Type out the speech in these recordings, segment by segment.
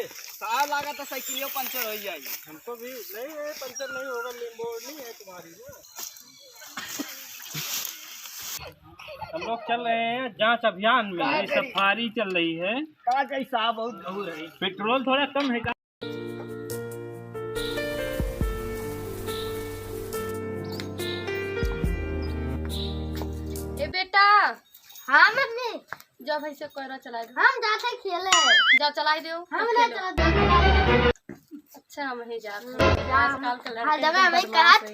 साल लगा तो साइकिलियो पंचर हो जाएगी। हमको भी नहीं है, पंचर नहीं होगा, बोर्ड नहीं है तुम्हारी ना। हम लोग चल रहे हैं जांच अभियान में, सफारी चल रही है। का कैसा बहुत घूर है, पेट्रोल थोड़ा कम है। ए बेटा। हाँ मम्मी। जब ऐसे कोयरा चला दो। हम जाते खेले। जा चलाई दो। हम ना चला। अच्छा हम ही जाते हैं। आजकल के लड़के हाँ जब हमें कहा था।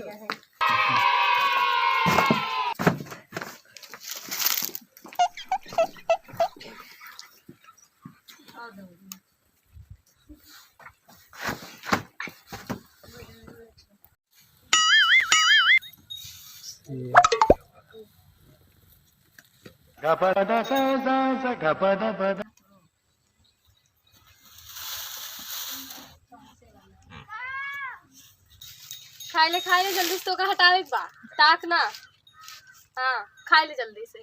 खाई ले जल्दी से, तो का हटावे बा ताक ना। हाँ खाई ले जल्दी से।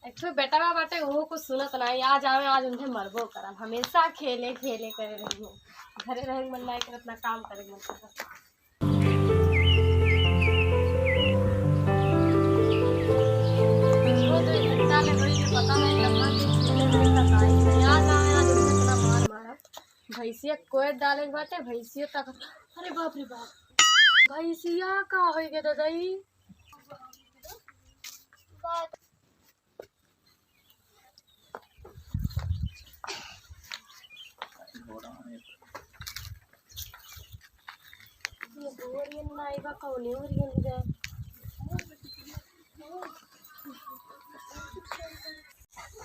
एक तो बेटा बा बाटे वो कुछ सुनत नहीं। आज आवे आज उन्हें मरबो करम। हमेशा खेले खेले करे रही हूँ। घरे रहे मन नहीं कर, अपना काम करे मन कर। पता नहीं भैंसिया कोई डाले बाटे। भैंसिया तक, अरे बाप रे बाप, भैंसिया का हो गया दादाई।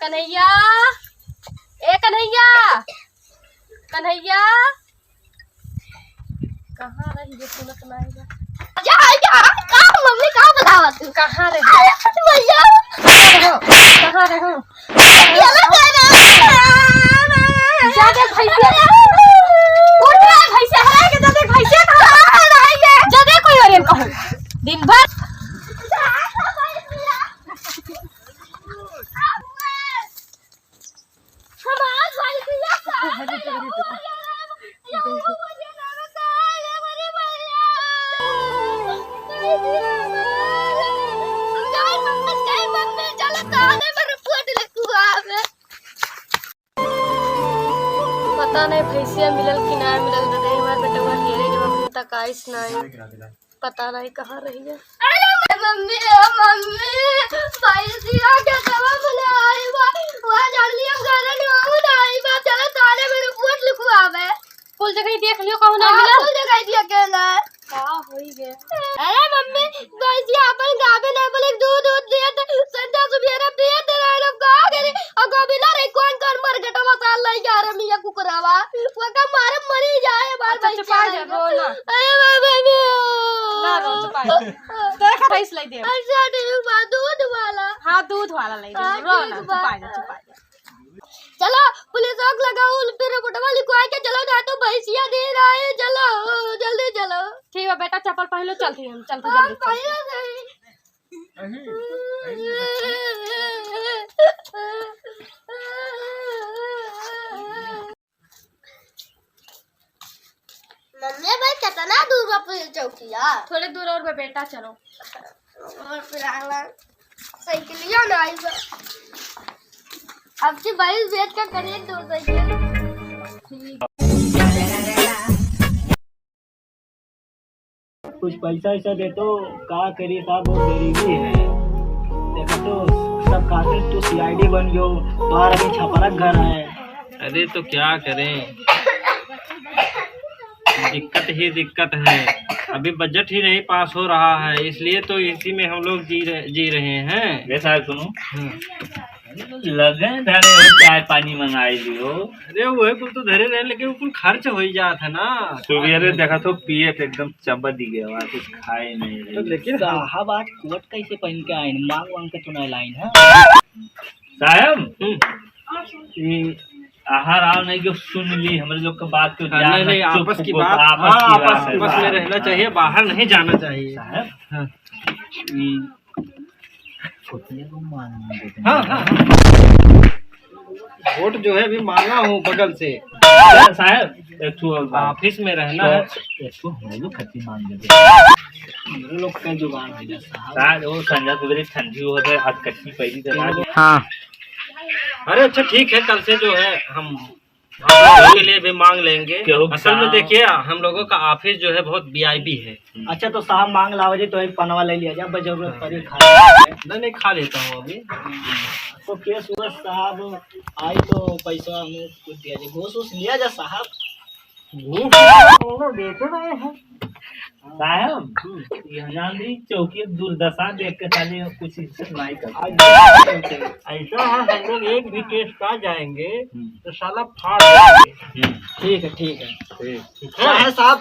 कन्हैया, ए कन्हैया, कन्हैया कहाँ रही जो सुनत नहीं। मम्मी कहाँ बुलावा तू? कहाँ रहे भैया कहाँ रहे ज्यादा भैंसिया उठ रहा है। भैंसिया हरा के ज्यादा भैंसिया कहाँ रहेंगे? ज्यादा कोई और कहो दिन भर पता नहीं भैंसिया मिलल कि ना मिलल। दे हमारे बेटा हेरे जब तक आइस नहीं, पता नहीं कहाँ रही है। मम्मी मम्मी भैंसिया क्या दवा बुला आई बा वहां जान लिया घर नहीं हो आई बा। चलो थाने में रिपोर्ट लिखवावे। कुल जगह देख लियो कहूं ना मिला। कुल जगह दिया केला का होई गया। अरे मम्मी भैंसिया अपन गावे नहीं बोले दूध दूध दिया तो संध्या सुबेरा पिए दे रहे लोग का करे और गोबिला रे कौन कौन मर गटा मसाला लाई जा रहा मिया कुकरावा वो का मारे मरी जाए बार अच्छा चुपा जा रो ना। अरे बाबा ना रो चुपा जा। तो का भैंस लाई दे। अच्छा ठीक बा दूध वाला। हां दूध वाला लाई दे। रो ना चुपा जा चुपा जा। चलो पुलिस आग लगाओ फिर बटवा लिखवा के चलो ना तो भैंसिया दे रहा है। चलो जल्दी चलो। ठीक है बेटा चप्पल पहन लो चलते हम चलते जल्दी। पहले मम्मी भाई कितना दूर बा पुलिस चौकिया? थोड़े दूर और बेटा चलो। और फिर आला साइकिलिया ना आई बा। अब की बाइक बेच कर करिए दो साइकिल। कुछ पैसा ऐसा दे तो का करिए साहब, बहुत गरीबी है। देखो तो सब खाते तो सीआईडी बन गयो, तुम्हारा भी छपरा घर है। अरे तो क्या करें, दिक्कत ही दिक्कत है। अभी बजट ही नहीं पास हो रहा है, इसलिए तो इसी में हम लोग जी रहे हैं। वैसा सुनो, लगन धरे हो चाय पानी मंगाई लियो। अरे वो कुल तो धरे रहे, लेकिन कुल खर्च हो ही जात है ना। सुबेरे देखा तो पिए एकदम चबा दी गया, कुछ खाए नहीं रहे। तो लेकिन साहब आज कोट कैसे पहन के आए, मांग वांग के चुनाव लाइन है साहब। आहार आओ नहीं जो सुन ली हमारे लोग का बात तो नहीं नहीं, आपस की बात, आपस में रहना चाहिए, बाहर नहीं जाना चाहिए साहब। हाँ छोटिया को मान देते हैं। हाँ हाँ वोट जो है अभी मांगा हूँ बगल से। साहब एक ठो ऑफिस में रहना है। एक ठो हम लोग खत्ती मांग देते मेरे लोग का जुगाड़ है जैसा साहब। साहब वो संजा सवेरे ठंडी हो रही आज कच्ची पहली तरह हाँ, अरे अच्छा ठीक है, कल से जो है हम के लिए भी मांग लेंगे। असल में देखिए हम लोगों का ऑफिस जो है बहुत वीआईपी है। अच्छा तो साहब मांग लाओ जी, तो एक पनवा ले लिया जाए, जरूरत पड़ी खा। नहीं खा लेता हूँ अभी। तो केस हुआ साहब, आई तो पैसा हमें कुछ दिया जाए, घूस वूस लिया जाए साहब। देते रहे हैं साहब यहाँ चौकी दुर्दशा देख के साले कुछ इज्जत नहीं करते। ऐसा है, हम लोग एक भी केस पा जाएंगे तो साला फाड़ देंगे। ठीक है ठीक है। ठीक क्या है, है साहब,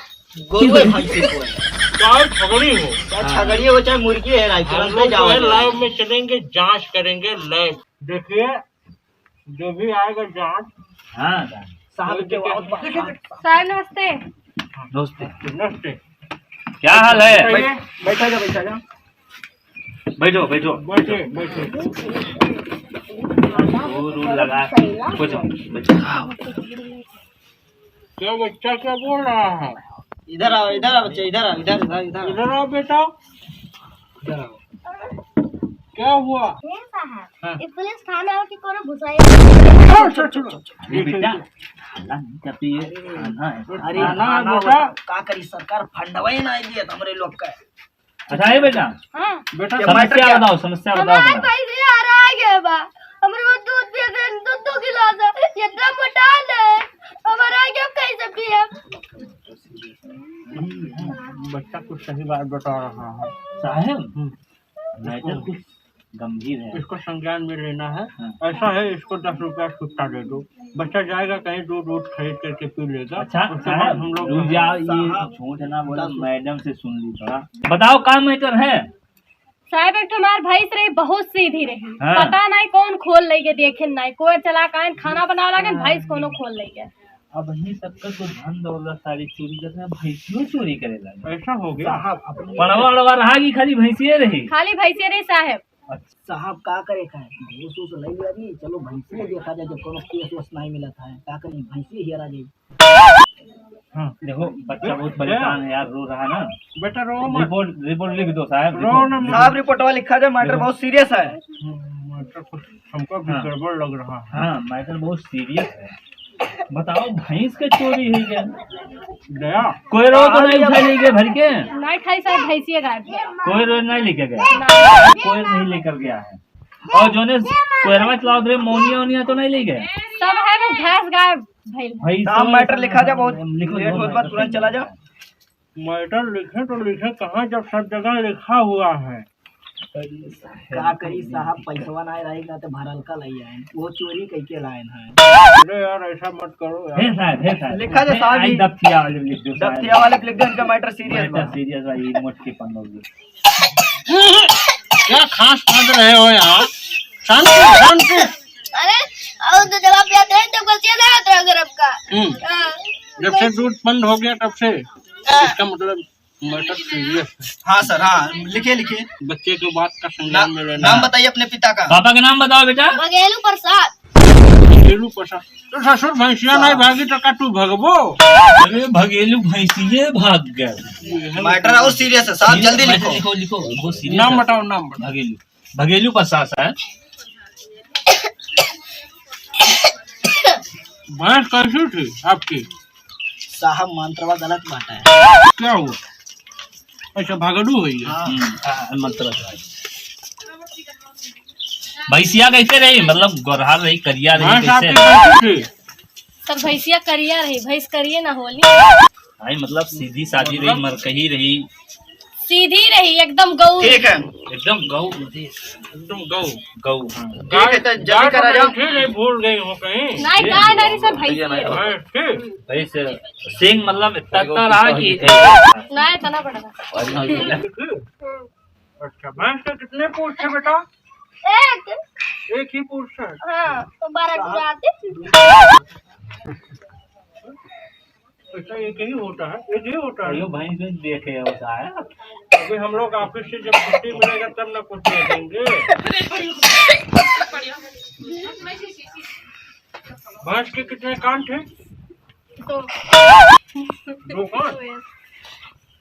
गोरू है भैंसी को है, चाहे झगड़ी हो, चाहे छगड़ी हो चाहे मुर्गी है, हम तुरंत लोग जो जाओ है लाइव में चलेंगे, जांच करेंगे लाइव। देखिए जो भी आएगा जांच। हाँ साहब के साहब नमस्ते। दोस्ते नमस्ते। क्या हाल है? बैठा जा बैठा जा। बैठो बैठो बैठे बैठे। रूल लगा बैठो बैठो। क्या बच्चा क्या बोल रहा है? इधर आओ बच्चे, इधर आओ, इधर इधर इधर इधर आओ बेटा। इधर आओ। क्या हुआ? पुलिस थाना की कोनो घुसाई ये बेटा खाना नहीं करती है, खाना है। अरे ना ना बेटा। का करी, सरकार फंडवा ही नहीं दिया हमरे लोग का। अच्छा है बेटा, हां बेटा समस्या बताओ, समस्या बताओ हमारे अपना। पैसे आ रहा है के बा हमरे को दूध पिए दे, दूध 2 गिलास है, इतना मोटा है हमारा के कैसे पिए? बच्चा कुछ सही बात बता रहा है। साहब मैटर कुछ गंभीर है, इसको संज्ञान में लेना है। हाँ। ऐसा है, इसको 10 रुपया छुट्टा दे दो, बच्चा जाएगा कहीं दूध खरीद करके पी लेगा। अच्छा उसके बाद साहब हम लोग रुक जाओ, ये साहब, झूठ ना बोला, मैडम से सुन ली थोड़ा। बताओ क्या मैटर है? साहब एक तुम्हार भैंस रही बहुत सीधी रही, हाँ। पता नहीं कौन खोल ले गए, देखे नहीं कोई चला कान खाना बना लगे, भैंस कोनो खोल ले गए। अब ही सबका तो धन दौलत सारी चोरी करते हैं, भैंसियों चोरी करे लगे। ऐसा हो गया। साहब अपने पड़वा लड़वा रहा कि खाली भैंसिए रही? खाली भैंसे रही साहब। साहब का करे का है, घूस वूस ले लिया जी, चलो भैंसी देखा जाए, जब कोनो केस वस नहीं मिला था, का करी भैंसी हियरा जाए। हाँ देखो बच्चा बहुत परेशान है यार, रो रहा ना। बेटा रो मत। रिपोर्ट लिख दो साहब। रो ना। साहब रिपोर्टवा लिखा जाए, मैटर बहुत सीरियस है। मैटर कुछ हमको भी हाँ। गड़बड़ लग रहा है। हाँ मैटर बहुत सीरियस है। बताओ भैंस के चोरी हुई क्या? दया कोई रो तो नहीं उठा ले गए भर के? नहीं खाई साहब, भैंसिए गायब गया। कोई रो नहीं लेके गया? नहीं। कोई नहीं लेकर गया है। और जो ने कोयरवा चलाओ रहे मोनिया ओनिया तो नहीं ले गए? सब है वो भैंस गायब भइल। भाई साहब मैटर लिखा जाए, बहुत लिखो, लेट होत बा, तुरंत चला जाओ। मैटर लिखे तो लिखे कहाँ, जब सब जगह लिखा हुआ है। का करी साहब, पैसवा नहीं रहेगा तो भरल का लई आए, वो चोरी कई के लायन है। अरे यार ऐसा मत करो यार। है साहब लिखा जाए साहब जी। दफ्तिया वाले लिख दो साहब। दफ्तिया वाले को लिख दो, इनका मैटर सीरियस बा। सीरियस भाई, मोट के पन्नों क्या खास पढ़ रहे हो यहाँ? शांति। अरे और तो जवाब याद है तो गलतियां ना आता गरब का। हाँ। जब से दूध बंद हो गया तब से इसका मतलब मैटर सीरियस है। हाँ सर, हाँ लिखिए लिखिए। बच्चे की बात का संज्ञान में लेना नाम है। बताइए अपने पिता का। पापा का नाम बताओ बेटा। बघेलू प्रसाद। घरेलू प्रसाद। तो ससुर भैंसिया नहीं भागी तो का तू भगबो? अरे भगेलू भैंसिए भाग गए। मैटर और सीरियस है साहब, जल्दी लिखो। लिखो लिखो, वो सीरियस नाम है। बताओ, नाम बताओ। भगेलू प्रसाद है। भैंस कैसी थी आपकी? साहब मंत्रवा गलत बात है। क्या हुआ? अच्छा भागड़ू हुई है। मतलब भैंसिया कैसे रही, मतलब गोरहा रही, करिया रही, भैंस आपकी कैसे? कैसी थी? सब भैंसिया करिया रही, भैंस करिए ना होली। भाई मतलब सीधी सादी रही, मरकही रही, सीधी रही एकदम गऊ। ठीक है, एकदम गौ एकदम गौ। गौ। हाँ। ठीक है तो जल्दी करा जाओ। नहीं भूल गई हो कहीं? नहीं गाय नहीं सब भैंसिए। भैंस थी? भाई से सिंह मतलब इतना रहा कि नहीं तना पड़ेगा। अच्छा भैंस के कितने पूछ थे बेटा? एक ही पूछ है। हाँ तो 12 गुजराती। ऐसा एक ही होता है, एक ही होता है। यो भैंस में देखे होता है। अभी हम लोग ऑफिस से जब छुट्टी मिलेगा तब ना कुछ देखेंगे। भैंस के कितने कान थे? तो 2 कान।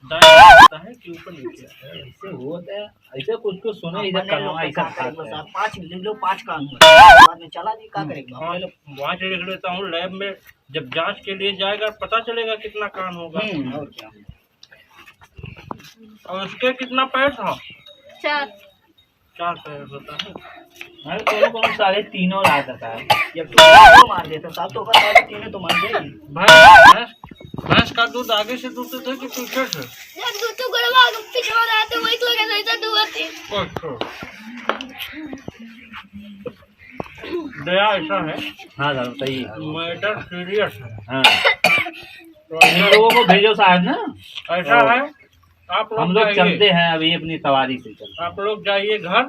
दाएं होता है कि ऊपर नीचे? ऐसे होता है, ऐसे कुछ कुछ सुने इधर करवा ऐसा खाता है। 5 लिख लो, 5 कान बाद में चला जी, क्या करेंगे? हाँ, वहाँ से लिख लेता हूँ। लैब में जब जांच के लिए जाएगा पता चलेगा कितना कान होगा। और क्या? और उसके कितना पैर था? 4 पैर होता है। अरे कौन साढ़े तीनों ला देता है। ये तो मार देते साहब, तो बता तीनों तो मार देगी। भैंस का दूध आगे से दूध थे कि पीछे से? जब दूध तो गड़वा पिछवा रहा था वही लगे जैसा दुआती। दया ऐसा है, हाँ सर सही है। मैटर सीरियस है। हाँ तो इन लोगों को भेजो साहब ना। ऐसा है, आप हम लोग लोग चलते हैं अभी अपनी सवारी से चलते। आप लोग जाइए घर,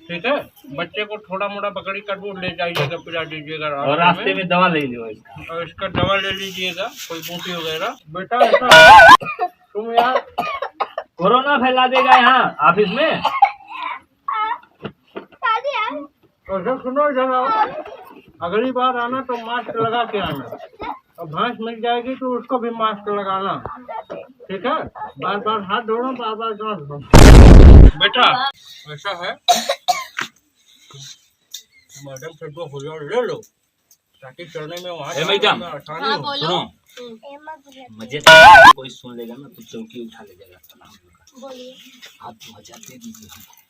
ठीक है? बच्चे को थोड़ा मोटा बकरी का दूध ले जाइएगा, पिला दीजिएगा और रास्ते में दवा ले लो इसका। और इसका दवा ले लीजिएगा, कोई बूटी वगैरह। बेटा ऐसा है, तुम यार कोरोना फैला देगा यहाँ ऑफिस में। और सुनो जरा, अगली बार आना तो मास्क लगा के आना, और भैंस मिल जाएगी तो उसको भी मास्क लगाना, ठीक है? बार बार हाथ धोना, बार बार दांत धोना। बेटा ऐसा है, मैडम से 2000 ले लो ताकि चलने में वहाँ आसानी हाँ हो। बोलो। मुझे कोई सुन लेगा ना तो चौकी उठा ले जाएगा। बोलिए। आप 2000 दे दीजिए हमको।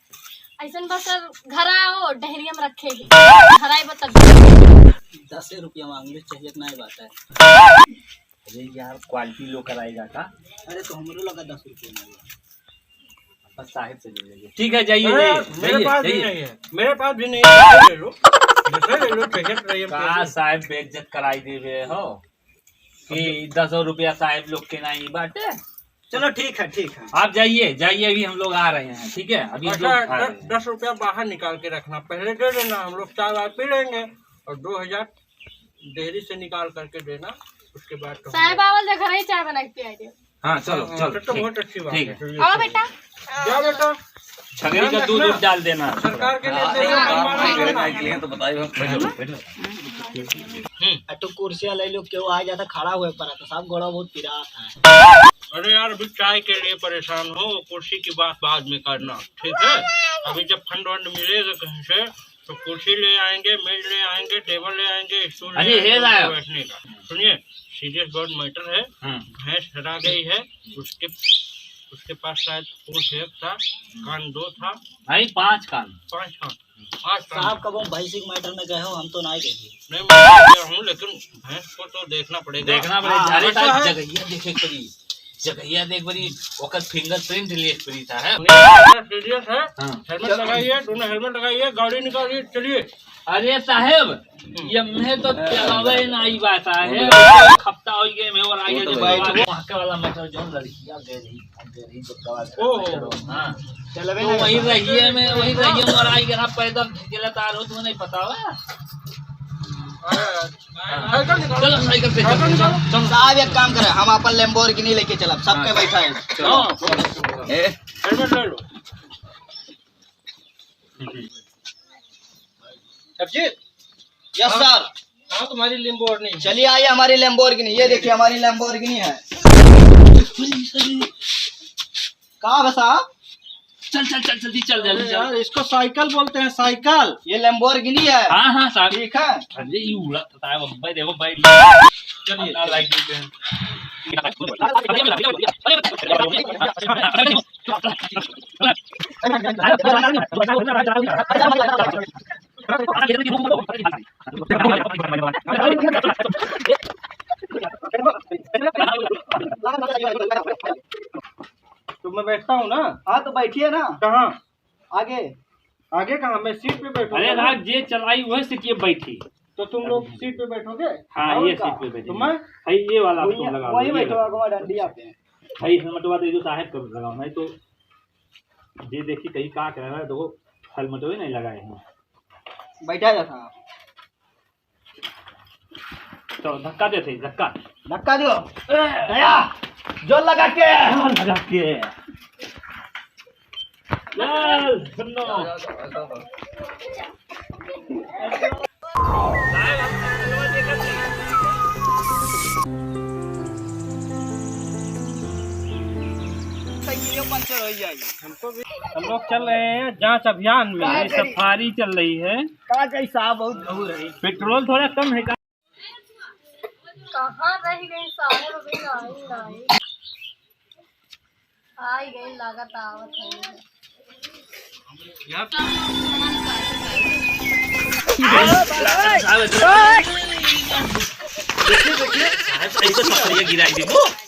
ऐसा बस घर आओ डहरिया में रखेगी, घर आए बता 10 रुपया मांगने चाहिए, इतना ही बात है। अरे यार क्वालिटी लो कराएगा का। अरे तो हमरो लगा 10 रुपया बस साहिब से ले लीजिए। ठीक है जाइए मेरे पास भी नहीं है, मेरे पास भी नहीं है, ले लो, ले लो, चाहिए कहा साहिब बेइज्जत कराई देवे हो कि 10 रुपया साहिब लोग के नहीं बाटे। चलो ठीक है। आप जाइए अभी हम लोग आ रहे हैं, ठीक है? अभी लोग आ रहे हैं। 10 रुपया बाहर निकाल के रखना, पहले दे देना, हम लोग चाय वाय पी लेंगे, और 2000 डेयरी से निकाल करके देना, उसके बाद तो साहब आवल दे घर ही चाय बना के पिया दे। हाँ चलो चलो तो बहुत अच्छी बात ठीक है। आओ बेटा। क्या बेटा, छगड़ी का दूध उठ डाल देना। सरकार के लिए तो बताइए। तो कुर्सियाँ ले लो, क्यों आ जाता खड़ा हुए पर तो साहब गोड़ा बहुत पिरा है। अरे यार अभी चाय के लिए परेशान हो, कुर्सी की बात बाद में करना, ठीक है? अभी जब फंड वंड मिलेगा कहीं से तो कुर्सी ले आएंगे, मेज ले आएंगे, टेबल ले आएंगे, स्टूल ले आएंगे बैठने का। सुनिए, सीरियस बहुत मैटर है। भैंस हरा गई है, उसके पास शायद पूंछ 1 था, कान 2 था, भाई 5 कान। 5 कान। साहब कब हम भैंसिक मैटर में गए हो, हम तो नहीं गए। नहीं मैं गया हूँ, लेकिन भैंस को तो देखना पड़ेगा। अरे जगहिया देखे पड़ी, जगहिया देख बड़ी ओकर फिंगरप्रिंट ले पड़ी था है। सीरियस है, हेलमेट लगाइए, दोनों हेलमेट लगाइए, गाड़ी निकालिए, चलिए। अरे साहेब ये मैं तो चलावे नहीं बात है, खपता हो गए मैं और आगे जो वहां के वाला मैटर जो लड़कियां दे रही जब दवा हां चलवे तो वही रहिए में और आई गया पैदल चला तार हो तो नहीं पता है। चलो साइकिल पे चलो साहब एक काम करे, हम अपन लैम्बोर्गिनी लेके चलब, सबके बैठा है। हेलमेट ले लो। Abhijit, yes sir. कहाँ तुम्हारी लैम्बोर्गिनी? चलिए आइए हमारी लैम्बोर्गिनी, ये देखिए हमारी लैम्बोर्गिनी है। कहाँ है साहब? चल जल्दी चल यार इसको साइकिल बोलते हैं, साइकिल। ये लैम्बोर्गिनी है। हाँ साहब ठीक है। अरे ये उड़ता है भाई, देखो भाई चलिए लाइक देते हैं। तो मैं बैठता हूँ ना? हाँ तो बैठिए ना। कहाँ? आगे। आगे कहाँ? मैं सीट पे बैठूंगा। अरे रात जे चलाई वही सीट ये बैठी। तो तुम लोग सीट पे बैठोगे? हाँ ये सीट पे बैठे। तो मैं भाई ये वाला तुम लगा वही बैठो डंडिया पे। भाई हेलमेटवा दे दो साहब को लगाओ, नहीं तो ये देखिए कहीं का कह रहा है, देखो हेलमेट भी नहीं लगाए हैं। बैठा जा साहब। तो धक्का देते धक्का दो दया जो लगा के चल सुनो हमको भी हम लोग चल रहे हैं जांच अभियान में। ये सफारी चल रही है। का कहीं साहब बहुत दूर है। पेट्रोल थोड़ा कम है का? कहाँ रह गई सारे रुपये आई गई लागत आवत है।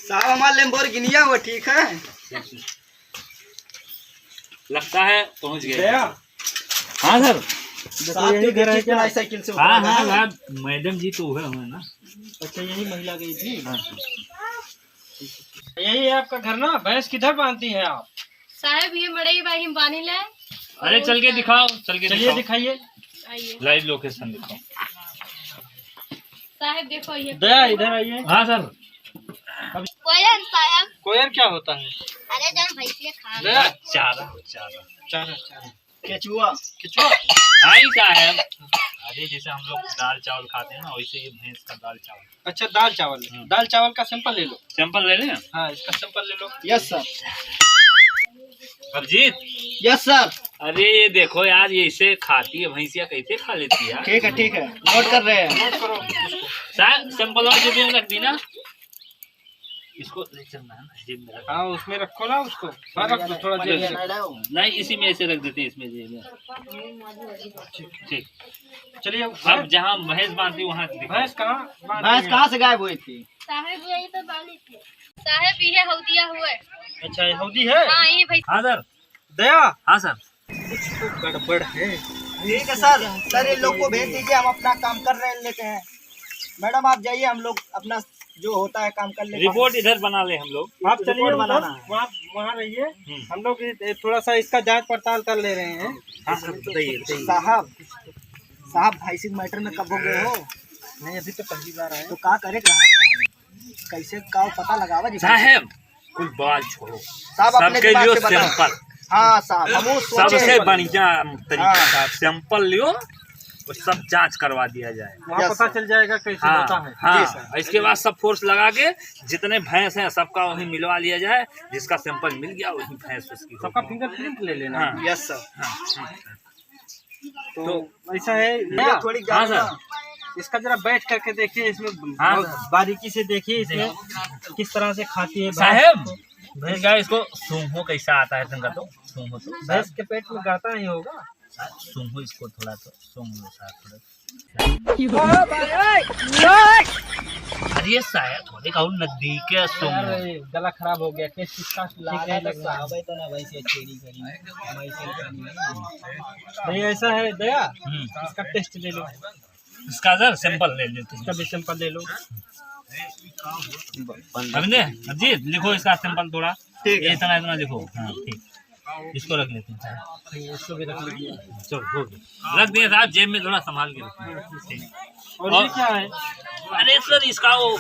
साहब हमारा लैम्बोर्गिनिया वो ठीक है। लगता है पहुंच गए। हाँ सर। साइकिल से हाँ हाँ हाँ, मैडम जी तो है ना। अच्छा यही महिला गई थी। यही है आपका घर ना? भैंस किधर बांधती हैं आप? साहब ये मड़ई बाई हम पानी ले। अरे चल के दिखाओ, चलिए दिखाइए। आइए लाइव लोकेशन दिखाओ। साहब देखो ये दया इधर आइए। हाँ सर। कोयल साहब, कोयल क्या होता है? अरे जब भैंसिया खा दया चारा चारा केचुआ आई साहब। अरे जैसे हम लोग दाल चावल खाते हैं ना, वैसे ये भैंस का दाल चावल। अच्छा दाल चावल। दाल चावल का सैंपल ले लो। सैंपल ले लें? हाँ इसका सैंपल ले लो। Yes sir. Abhijit. Yes sir. अरे ये देखो यार, ये इसे खाती है भैंसिया, कैसे खा लेती है यार। ठीक है नोट कर रहे हैं। नोट करो। साहब सैंपल और जेब में रख दी ना। इसको ले चलना है ना जेब में रख। हाँ उसमें रखो ना उसको। हाँ रख दो थोड़ा जेब में। नहीं इसी में ऐसे रख देते हैं, इसमें जेब में। ठीक। चलिए अब जहाँ भैंस बांधती वहाँ भैंस कहाँ? भैंस कहाँ से गायब हुई थी? साहब यही तो बानी थी। साहब ये हौदिया हुए। अच्छा ये हौदी है। हाँ ये भाई। हाँ सर। दया हाँ सर। कुछ तो गड़बड़ है। ठीक है सर इन लोग को भेज दीजिए, हम अपना काम कर रहे लेते हैं। मैडम आप जाइए, हम लोग अपना जो होता है काम कर लेते हैं। रिपोर्ट इधर बना ले हम लोग। आप चलिए बनाना वहाँ रहिए। हम लोग थोड़ा सा इसका जांच पड़ताल कर ले रहे हैं। हाँ सर बताइए। साहब भैंसी मैटर में कब हो गए हो? नहीं अभी तो पहली बार आए। तो क्या करेगा, कैसे का पता लगावा जी? साहब कुछ बाल छोड़ो साहब अपने सबके दिमाग लियो से बता। सैंपल। हाँ साहब हम सबसे बढ़िया तरीका हाँ। सैंपल लियो और सब जांच करवा दिया जाए। वहाँ पता चल जाएगा कैसे होता है। हाँ इसके बाद सब फोर्स लगा के जितने भैंस हैं सबका वहीं मिलवा लिया जाए। जिसका सैंपल मिल गया वही भैंस उसकी सबका फिंगरप्रिंट ले लेना। हाँ। Yes sir. हाँ। तो ऐसा है ये थोड़ी हाँ ज्यादा सर। इसका जरा बैठ करके देखिए, इसमें हाँ बहुत बारीकी से देखिए इसमें किस तरह से खाती है साहब। भैंस का इसको सूंघो कैसा आता है तुमका? तो सूंघो तो भैंस के पेट में गाता ही होगा। सूंघो इसको थोड़ा, तो सूंघ लो साहब थोड़ा। अरे साहब थोड़े का नजदीक के सूंघ लो। अरे गला खराब हो गया। किस चीज का ठीक है लग रहा है। तो ना वैसे चेरी करी नहीं ऐसा है दया, इसका टेस्ट ले लो। इसका सर सैंपल ले लेते हैं। इसका भी सैंपल ले लो। अभिजीत लिखो इसका सैंपल थोड़ा। ठीक है। इतना लिखो। हाँ ठीक। इसको रख लेते हैं। इसको भी रख लीजिए। चलो हो गया, रख दिए साहब जेब में, थोड़ा संभाल के रखिए। और ये क्या है? अरे सर इसका वो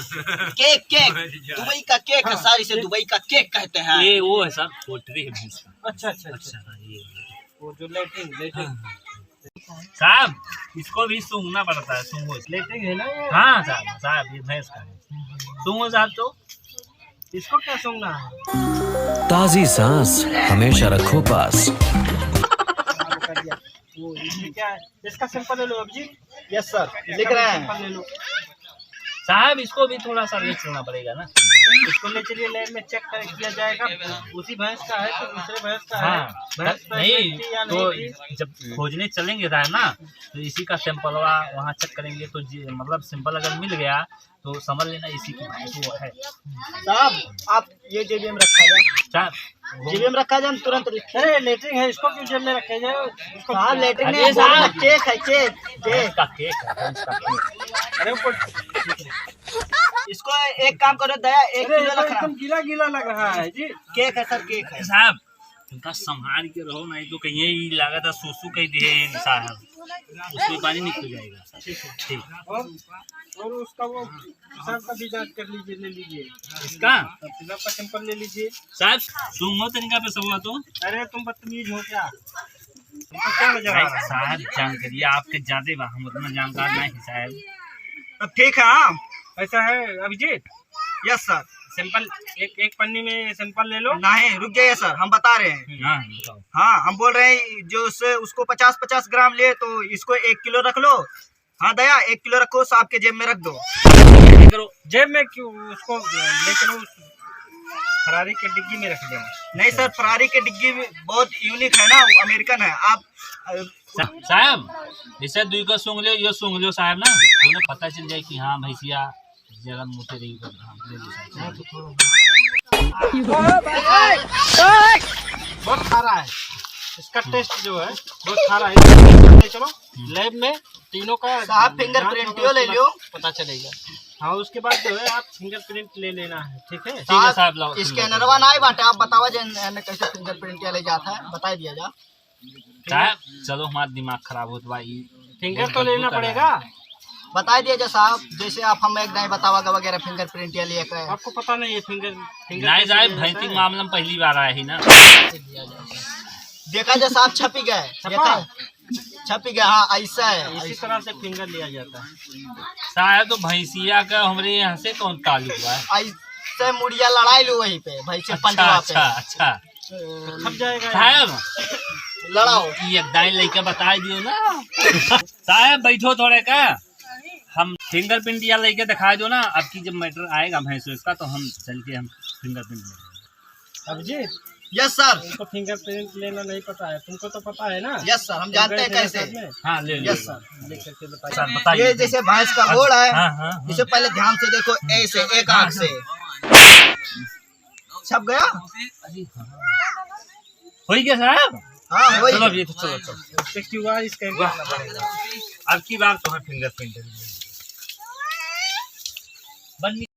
केक दुबई का केक है सर, इसे दुबई का केक कहते हैं। ये वो है सर, पोल्ट्री है भैंस का। अच्छा ये वो जो लेटिंग साहब इसको भी सूंघना पड़ता है। सूंघो लेटिंग है ना ये? हाँ साहब ये भैंस का है। सूंघो साहब। तो इसको क्या सूंघना है? ताजी सांस हमेशा रखो पास। वो इसमें क्या है? इसका सैंपल ले लो अभिजीत। यस सर लिख रहे हैं। सैंपल ले लो। साहब इसको भी थोड़ा सा ले चलना पड़ेगा ना। इसको ले चलिए लैब में चेक किया जाएगा। उसी भैंस का है तो दूसरे भैंस का है। हाँ भैंस नहीं थी या तो नहीं थी? जब खोजने चलेंगे था ना, तो इसी का सैंपल वहाँ चेक करेंगे। तो मतलब सैंपल अगर मिल गया तो समझ लेना इसी की भैंस वो है। साहब आप ये जेबी में रखा जाए, साहब जेबी में रखा जाए, हम तुरंत लिखें। अरे लेटरिंग है, इसको क्यों जेब में रखे जाए? इसको साहब लेटरिन अरे नहीं, साहब। केक है केक भैंस का केक है, भैंस का केक। अरे वो इसको एक काम करो दया, 1 अरे किलो रखना। एकदम गीला गीला लग रहा है जी। केक है सर, केक है। साहब इनका संभाल के रहो, नहीं तो कहीं ही लगा था सूसू कहीं दिए साहब, उसमें पानी निकल जाएगा। ठीक। और उसका वो पेशाब का भी जांच कर लीजिए, ले लीजिए। इसका पेशाब का सैंपल ले लीजिए। साहब सूंघो तरीका पे सब हुआ तो। अरे तुम बदतमीज हो क्या? तुमको क्या नजर आ रहा है? साहब जानकारी आपके ज्यादा बा, हम उतना जानकार नहीं साहब। अब ठीक है। हाँ ऐसा है अभिजीत। Yes sir. सैंपल एक पन्नी में सैंपल ले लो। नहीं रुक जाइए सर, हम बता रहे हैं। हाँ बताओ। हाँ हम बोल रहे हैं जो उसको 50-50 ग्राम ले तो इसको 1 किलो रख लो। हाँ दया 1 किलो रखो, सांप के जेब में रख दो। करो जेब में क्यों, उसको ले चलो फरारी के डिग्गी में रख दो। नहीं सर, फरारी के डिग्गी बहुत यूनिक है ना, अमेरिकन है। आप साहब इसे दुई का सूंघ लो, ये सूंघ लो साहब ना, तुम्हें पता चल जाए कि हाँ भैंसिया जरा मुँह रही कर। बहुत खारा है इसका टेस्ट जो है, बहुत खारा है। ले चलो लैब में तीनों का साहब फिंगरप्रिंट ले लियो, पता चलेगा। हाँ उसके बाद जो है आप फिंगरप्रिंट ले लेना है, ठीक है। ठीक है साहब लाओ। स्कैनरवा ना बाटे, आप बतावा कैसे फिंगरप्रिंट ले जाता है, बता दिया जा। साहब चलो हमारा दिमाग खराब होता भाई, फिंगर तो लेना पड़ेगा। बता दिया जा साहब, जैसे आप हमें एक नहीं बतावागा वगैरह फिंगरप्रिंट या लिए कर। आपको पता नहीं है फिंगर नहीं साहब भैंसी मामला में पहली बार आया ही ना। देखा जा साहब, छपी गए, छपी गए। हाँ ऐसा है, इसी तरह से फिंगर लिया जाता है। साहब तो भैंसिया का हमारे यहाँ से कौन ताल्लुक है? ऐसे मुड़िया लड़ाई लो वहीं पे भाई से अच्छा पंजवा अच्छा पे अच्छा थक जाएगा साहब लड़ाओ। ये दाई लेके बता दियो ना। साहब बैठो थोड़े का, हम फिंगरप्रिंट या लेके दिखा दो ना। अब की जब मैटर आएगा भैंसों इसका तो हम चल के हम फिंगरप्रिंट लेंगे। Abhijeet yes sir. तुमको फिंगरप्रिंट लेना नहीं पता है, तुमको तो पता है ना। यस सर, हम जानते हैं कैसे। हाँ ले लो यस सर। लेकर के सर बताइए। बताइए। ये जैसे भैंस का घोड़ है, हाँ हाँ हाँ। इसे पहले ध्यान से देखो, ऐसे एक आंख से छप गया। हो गया साहब। हाँ वही। चलो ये तो चलो चलो। उसके QR स्कैन करना पड़ेगा। अब की बार तो है फिंगरप्रिंट बन